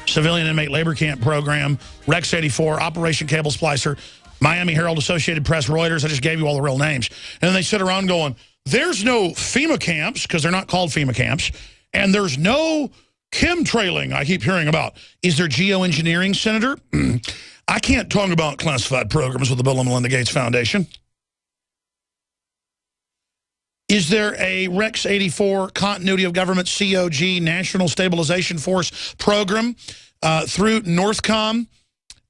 Civilian Inmate Labor Camp Program, Rex 84, Operation Cable Splicer, Miami Herald, Associated Press, Reuters. I just gave you all the real names. And then they sit around going, there's no FEMA camps, because they're not called FEMA camps, and there's no chemtrailing I keep hearing about. Is there geoengineering, Senator? I can't talk about classified programs with the Bill and Melinda Gates Foundation. Is there a Rex 84 Continuity of Government COG National Stabilization Force program through NORTHCOM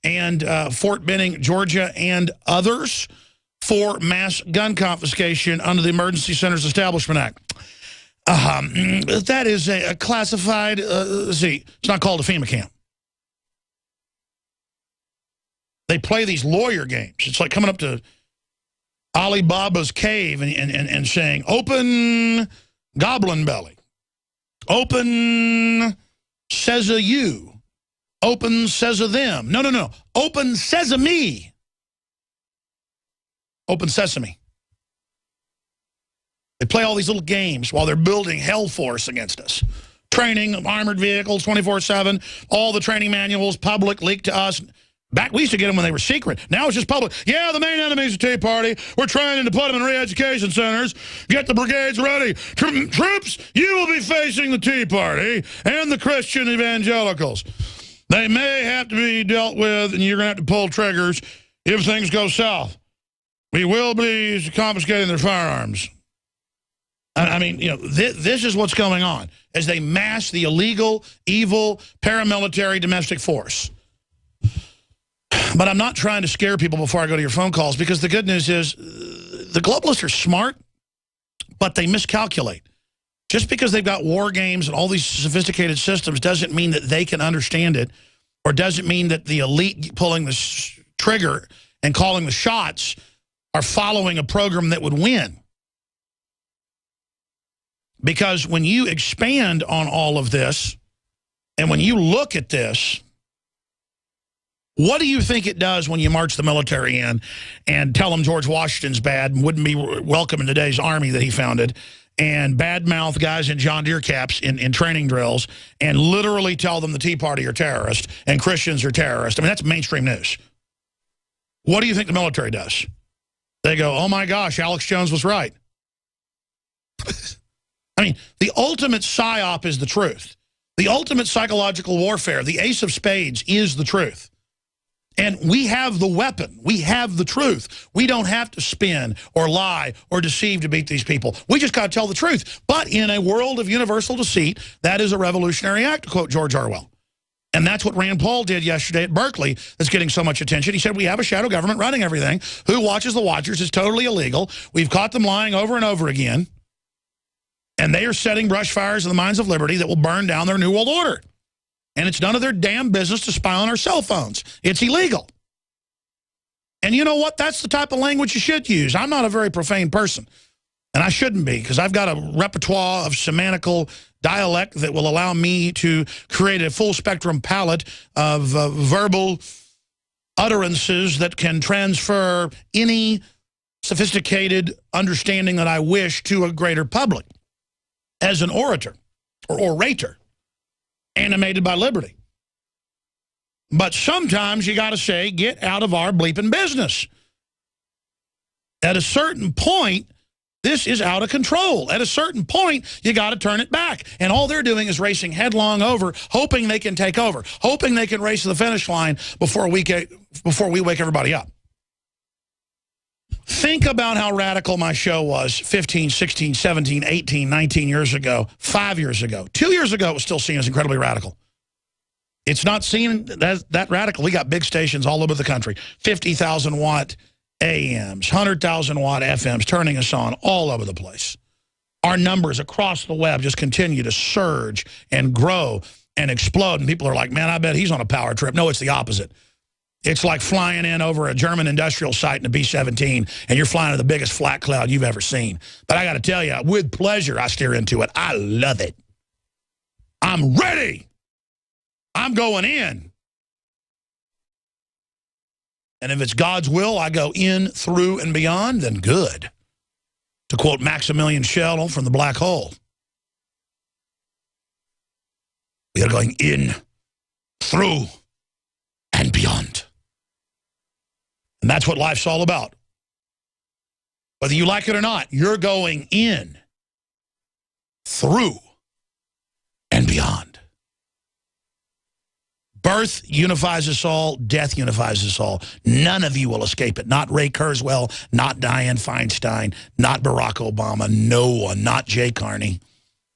and Fort Benning, Georgia, and others for mass gun confiscation under the Emergency Centers Establishment Act? That is a classified, see, it's not called a FEMA camp. They play these lawyer games. It's like coming up to Alibaba's cave and saying, open goblin belly, open says a you, open says a them. No, open sesame. Open sesame. They play all these little games while they're building hell force against us. Training, armored vehicles, 24/7, all the training manuals, public, leaked to us. Back, we used to get them when they were secret. Now it's just public. Yeah, the main enemy is the Tea Party. We're trying to put them in re-education centers. Get the brigades ready. Troops, you will be facing the Tea Party and the Christian evangelicals. They may have to be dealt with, and you're going to have to pull triggers if things go south. We will be confiscating their firearms. I mean, you know, this is what's going on as they mass the illegal, evil, paramilitary domestic force. But I'm not trying to scare people before I go to your phone calls, because the good news is the globalists are smart, but they miscalculate. Just because they've got war games and all these sophisticated systems doesn't mean that they can understand it, or doesn't mean that the elite pulling the trigger and calling the shots are following a program that would win. Because when you expand on all of this, and when you look at this, what do you think it does when you march the military in and tell them George Washington's bad and wouldn't be welcome in today's army that he founded, and badmouth guys in John Deere caps in training drills, and literally tell them the Tea Party are terrorists and Christians are terrorists? I mean, that's mainstream news. What do you think the military does? They go, oh my gosh, Alex Jones was right. I mean, the ultimate psyop is the truth. The ultimate psychological warfare, the ace of spades, is the truth. And we have the weapon. We have the truth. We don't have to spin or lie or deceive to beat these people. We just got to tell the truth. But in a world of universal deceit, that is a revolutionary act, to quote George Orwell. And that's what Rand Paul did yesterday at Berkeley that's getting so much attention. He said, we have a shadow government running everything. Who watches the watchers? It's totally illegal. We've caught them lying over and over again. And they are setting brush fires in the mines of liberty that will burn down their New World Order. And it's none of their damn business to spy on our cell phones. It's illegal. And you know what? That's the type of language you should use. I'm not a very profane person. And I shouldn't be, because I've got a repertoire of semantical dialect that will allow me to create a full spectrum palette of verbal utterances that can transfer any sophisticated understanding that I wish to a greater public as an orator or orator animated by liberty. But sometimes you got to say, get out of our bleeping business. At a certain point, this is out of control. At a certain point, you got to turn it back. And all they're doing is racing headlong over, hoping they can take over, hoping they can race to the finish line before we wake everybody up. Think about how radical my show was 15, 16, 17, 18, 19 years ago, 5 years ago. 2 years ago, it was still seen as incredibly radical. It's not seen that radical. We got big stations all over the country, 50,000-watt AMs, 100,000-watt FMs turning us on all over the place. Our numbers across the web just continue to surge and grow and explode. And people are like, man, I bet he's on a power trip. No, it's the opposite. It's like flying in over a German industrial site in a B-17, and you're flying to the biggest flat cloud you've ever seen. But I got to tell you, with pleasure, I steer into it. I love it. I'm ready. I'm going in. And if it's God's will, I go in, through, and beyond, then good. To quote Maximilian Schell from The Black Hole. We are going in through, and beyond. And that's what life's all about. Whether you like it or not, you're going in, through, and beyond. Birth unifies us all. Death unifies us all. None of you will escape it. Not Ray Kurzweil, not Dianne Feinstein, not Barack Obama, no one, not Jay Carney.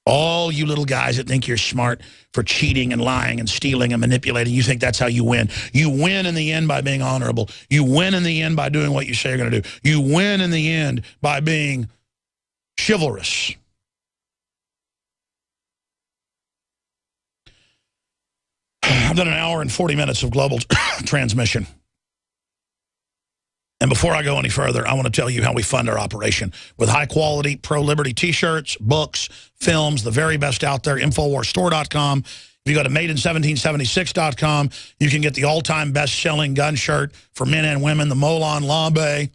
All you little guys that think you're smart for cheating and lying and stealing and manipulating, you think that's how you win. You win in the end by being honorable. You win in the end by doing what you say you're going to do. You win in the end by being chivalrous. I've done an hour and 40 minutes of global transmission. And before I go any further, I want to tell you how we fund our operation. With high-quality pro-liberty T-shirts, books, films, the very best out there, InfoWarsStore.com. If you go to MadeIn1776.com, you can get the all-time best-selling gun shirt for men and women, the Molon Labe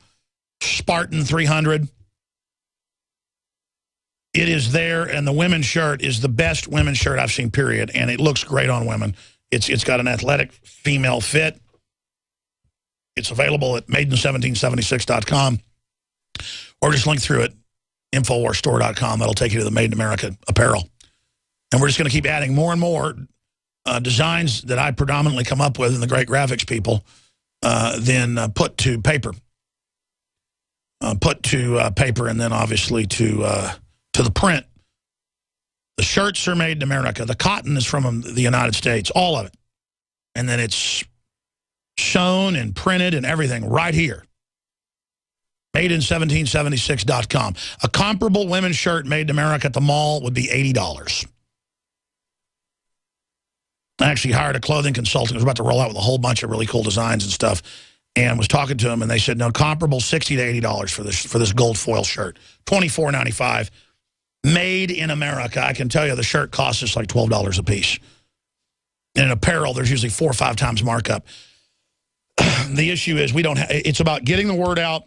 Spartan 300. It is there, and the women's shirt is the best women's shirt I've seen, period. And it looks great on women. It's got an athletic female fit. It's available at MadeIn1776.com, or just link through it, InfoWarsStore.com. That'll take you to the Made in America apparel. And we're just going to keep adding more and more designs that I predominantly come up with, and the great graphics people, then put to paper. Put to paper, and then obviously to the print. The shirts are made in America. The cotton is from the United States, all of it. And then it's sewn and printed and everything right here. MadeIn1776.com. A comparable women's shirt made in America at the mall would be $80. I actually hired a clothing consultant who was about to roll out with a whole bunch of really cool designs and stuff, and was talking to them, and they said, no, comparable $60 to $80 for this gold foil shirt. $24.95. Made in America. I can tell you the shirt costs us like $12 a piece. In apparel, there's usually 4 or 5 times markup. The issue is it's about getting the word out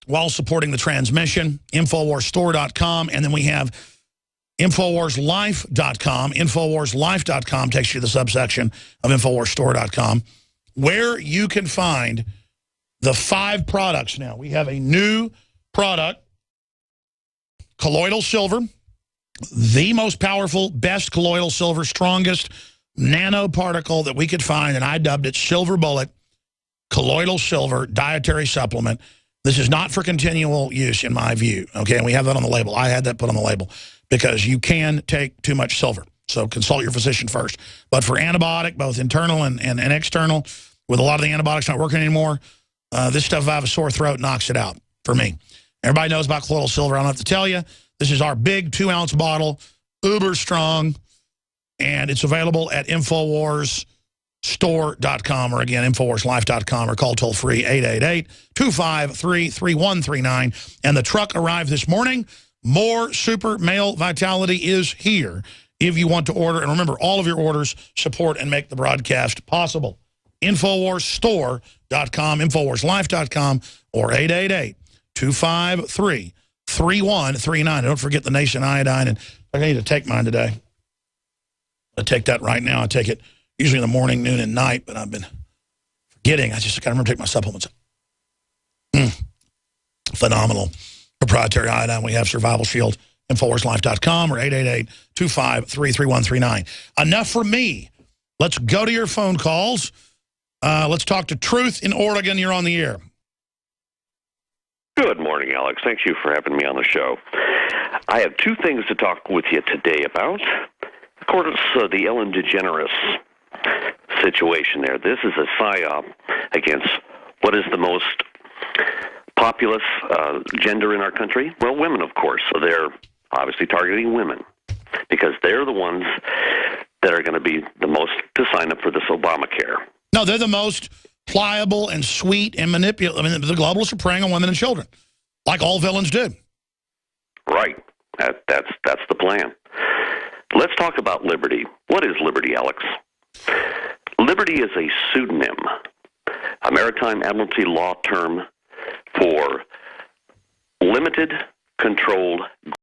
while supporting the transmission, InfoWarsStore.com, and then we have InfoWarsLife.com. InfoWarsLife.com takes you to the subsection of InfoWarsStore.com, where you can find the 5 products now. We have a new product, colloidal silver, the most powerful, best colloidal silver, strongest nanoparticle that we could find, and I dubbed it Silver Bullet Colloidal Silver Dietary Supplement. This is not for continual use, in my view, okay? And we have that on the label. I had that put on the label because you can take too much silver, so consult your physician first. But for antibiotic, both internal and external, with a lot of the antibiotics not working anymore, this stuff, if I have a sore throat, knocks it out for me. Everybody knows about colloidal silver. I don't have to tell you. This is our big 2-ounce bottle, uber strong, and it's available at InfoWarsStore.com, or again, InfoWarsLife.com, or call toll-free 888-253-3139. And the truck arrived this morning. More Super Male Vitality is here if you want to order. And remember, all of your orders support and make the broadcast possible. InfoWarsStore.com, InfoWarsLife.com, or 888-253-3139. Don't forget the Nation Iodine. And I need to take mine today. I take that right now. I take it usually in the morning, noon, and night, but I've been forgetting. I just got to remember to take my supplements. Phenomenal. Proprietary iodine. We have Survival Shield, InfoWarsLife.com, or 888-253-3139. Enough for me. Let's go to your phone calls. Let's talk to Truth in Oregon. You're on the air. Good morning, Alex. Thank you for having me on the show. I have 2 things to talk with you today about. Of course, the Ellen DeGeneres situation there. This is a psyop against what is the most populous gender in our country? Well, women, of course. So they're obviously targeting women because they're the ones that are going to be the most to sign up for this Obamacare. No, they're the most pliable and sweet and manipulative. I mean, the globalists are preying on women and children, like all villains do. Right. That's the plan. Let's talk about liberty. What is liberty, Alex? Liberty is a pseudonym, a maritime admiralty law term for limited, controlled